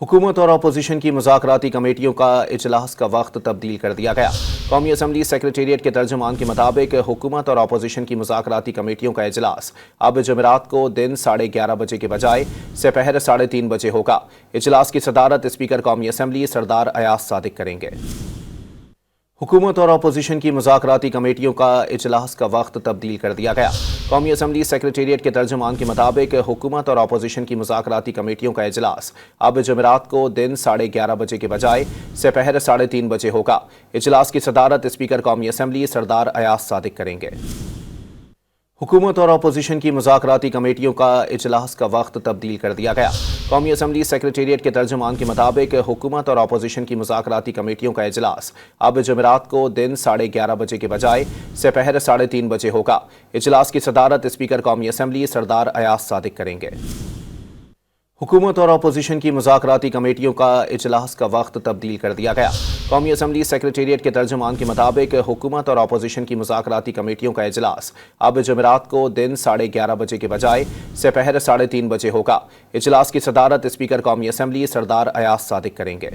हुकूमत और अपोजिशन की मुज़ाकराती कमेटियों का इजलास का वक्त तब्दील कर दिया गया। कौमी असम्बली सेक्रेटेरिएट के तर्जुमान के मुताबिक हुकूमत और अपोजिशन की मुज़ाकराती कमेटियों का इजलास अब जुमेरात को दिन 11:30 बजे के बजाय दोपहर 3:30 बजे होगा। इजलास की सदारत स्पीकर कौमी असम्बली सरदार अयाज सादिक करेंगे। हुकूमत और अपोजिशन की मुज़ाकराती कमेटियों का इजलास का वक्त तब्दील कर दिया गया। कौमी असम्बली सेक्रेटेरिएट के तर्जुमान के मुताबिक हुकूमत और अपोजिशन की मुज़ाकराती कमेटियों का इजलास अब जुमेरात को दिन 11:30 बजे के बजाय दोपहर 3:30 बजे होगा। इजलास की सदारत स्पीकर कौमी असम्बली सरदार अयाज सादिक करेंगे। हुकूमत और अपोजिशन की मुज़ाकराती कमेटियों का इजलास का वक्त तब्दील कर दिया गया। कौमी असम्बली सेक्रेटेरिएट के तर्जुमान के मुताबिक हुकूमत और अपोजिशन की मुज़ाकराती कमेटियों का इजलास अब जुमेरात को दिन 11:30 बजे के बजाय दोपहर 3:30 बजे होगा। इजलास की सदारत स्पीकर कौमी असम्बली सरदार अयाज सादिक करेंगे। हुकूमत और अपोजिशन की मुज़ाकराती कमेटियों का इजलास का वक्त तब्दील कर दिया गया। कौमी असम्बली सेक्रेटेरिएट के तर्जुमान के मुताबिक हुकूमत और अपोजिशन की मुज़ाकराती कमेटियों का इजलास अब जुमेरात को दिन 11:30 बजे के बजाय दोपहर 3:30 बजे होगा। इजलास की सदारत स्पीकर कौमी असम्बली सरदार अयाज सादिक करेंगे।